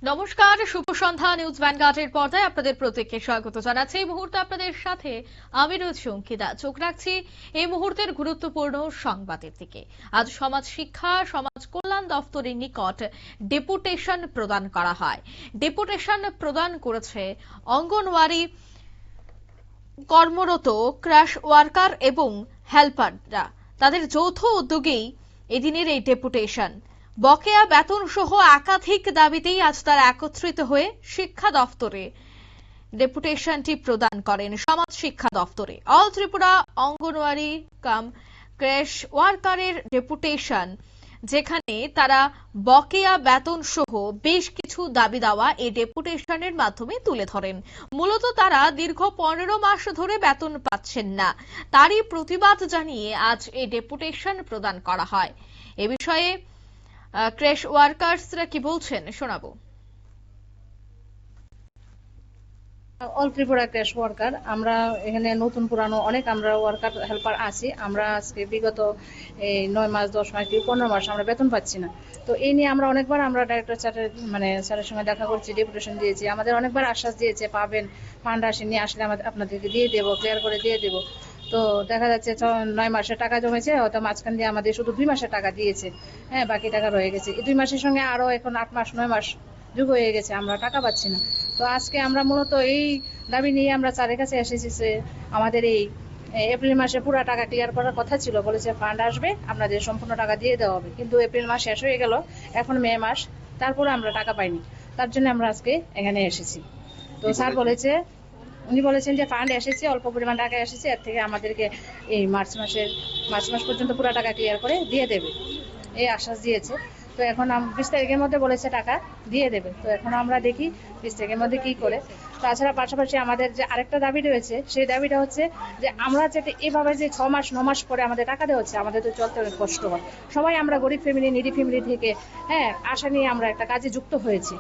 নমস্কার, শুভ সন্ধ্যা। নিউজ ভ্যানগার্ডের পর্দায় আপনাদের প্রত্যেককে স্বাগত জানাচ্ছি। এই মুহূর্তে আপনাদের সাথে আমি রয়েছি অঙ্কিতা। চোখ রাখছি এই মুহূর্তের গুরুত্বপূর্ণ সংবাদের দিকে। আজ সমাজ শিক্ষা সমাজ কল্যাণ দফতরের নিকট ডেপুটেশন প্রদান করা হয়। ডেপুটেশন প্রদান করেছে অঙ্গনওয়াড়ি কর্মরত ক্র্যাশ ওয়ার্কার এবং হেল্পাররা। তাদের যৌথ উদ্যোগেই এদিনের এই ডেপুটেশন। বকেয়া বেতন সহ একাধিক দাবিতেই আজ তারা একত্রিত হয়ে শিক্ষা দফতরে ডেপুটেশনটি প্রদান করেন। সমাজ শিক্ষা দফতরে অল ত্রিপুরা অঙ্গনওয়াড়ি কাম ক্র্যাশ ওয়ার্কারের ডেপুটেশন, যেখানে তারা বকেয়া বেতন সহ বেশ কিছু দাবি দাওয়া এই ডেপুটেশনের মাধ্যমে তুলে ধরেন। মূলত তারা দীর্ঘ 15 মাস ধরে বেতন পাচ্ছেন না, তারই প্রতিবাদ জানিয়ে আজ এই ডেপুটেশন প্রদান করা হয়। এ বিষয়ে ক্র্যাশ ওয়ার্কার্সরা কি বলছেন শোনাবো। অল ত্রিপুরা ক্র্যাশ ওয়ার্কার, আমরা এখানে নতুন পুরানো অনেক আমরা ওয়ার্কার হেল্পার আছি। আমরা আজকে বিগত 9 মাস 10 মাস 15 মাস আমরা বেতন পাচ্ছি না। তো এই নিয়ে আমরা অনেকবার আমরা ডাইরেক্টর স্যারের সঙ্গে দেখা করছি, ডেপুটেশন দিয়েছি। আমাদের অনেকবার আশ্বাস দিয়েছে পাবেন, ফান্ড নিয়ে আসলে আপনাদেরকে দিয়ে দেবো, ক্লিয়ার করে দিয়ে দেবো। তো দেখা যাচ্ছে 9 মাসের টাকা জমেছে, হয়তো মাঝখান দিয়ে আমাদের শুধু 2 মাসের টাকা দিয়েছে। হ্যাঁ, বাকি টাকা রয়ে গেছে। এই 2 মাসের সঙ্গে আরো এখন 8 মাস 9 মাস যুগ হয়ে গেছে, আমরা টাকা পাচ্ছি না। তো আজকে আমরা মূলত এই দাবি নিয়ে আমরা স্যারের কাছে এসেছি। আমাদের এই এপ্রিল মাসে পুরো টাকা ক্লিয়ার করার কথা ছিল, বলেছে ফান্ড আসবে, আপনাদের সম্পূর্ণ টাকা দিয়ে দেওয়া হবে। কিন্তু এপ্রিল মাস শেষ হয়ে গেল, এখন মে মাস, তারপরে আমরা টাকা পাইনি। তার জন্য আমরা আজকে এখানে এসেছি। তো স্যার উনি বলেছেন যে ফান্ড এসেছে, অল্প পরিমাণ টাকা এসেছে, এর থেকে আমাদেরকে এই মার্চ মাস পর্যন্ত পুরো টাকা ক্লিয়ার করে দিয়ে দেবে, এই আশ্বাস দিয়েছে। তো এখন 20 তারিখের মধ্যে বলেছে টাকা দিয়ে দেবে। তো এখন আমরা দেখি 20 তারিখের মধ্যে কি করে। তাছাড়া পাশাপাশি আমাদের যে আরেকটা দাবি রয়েছে, সেই দাবিটা হচ্ছে যে আমরা যাতে এভাবে যে 6 মাস 9 মাস পরে আমাদের টাকা দেওয়া হচ্ছে, আমাদের তো চলতে অনেক কষ্ট হয়। সবাই আমরা গরিব ফ্যামিলি, নিডি ফ্যামিলি থেকে আশা নিয়ে আমরা একটা কাজে যুক্ত হয়েছি।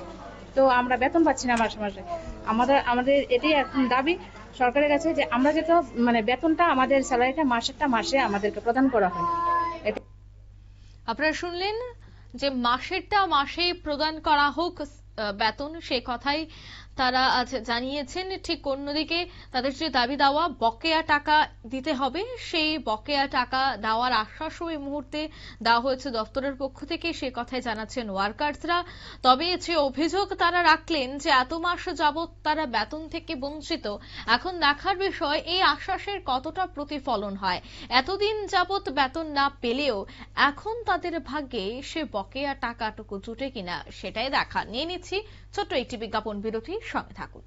তো আমরা বেতন পাচ্ছি না মাসে মাসে। আমাদের এটাই এখন দাবি সরকারের কাছে, যে আমরা যেটা বেতনটা আমাদের স্যালারিটা মাসে আমাদেরকে প্রদান করা হয়। আপনারা শুনলেন যে মাসেরটা মাসেই প্রদান করা হোক বেতন, সে কথাই তারা আজ জানিয়েছেন। ঠিক অন্যদিকে তাদের যে দাবি দেওয়া বকেয়া টাকা দিতে হবে, সেই বকেয়া টাকা দেওয়ার আশ্বাসও এই মুহূর্তে দেওয়া হয়েছে দপ্তরের পক্ষ থেকে, সে কথাই জানাচ্ছেন ওয়ার্কার্সরা। তবে যে অভিযোগ তারা রাখলেন যে এত মাস যাবৎ তারা বেতন থেকে বঞ্চিত, এখন দেখার বিষয় এই আশ্বাসের কতটা প্রতিফলন হয়। এতদিন যাবৎ বেতন না পেলেও এখন তাদের ভাগ্যে সে বকেয়া টাকাটুকু জুটে কিনা সেটাই দেখা। নিয়ে নিচ্ছি ছোট্ট একটি বিজ্ঞাপন বিরতি, সঙ্গে থাকুন।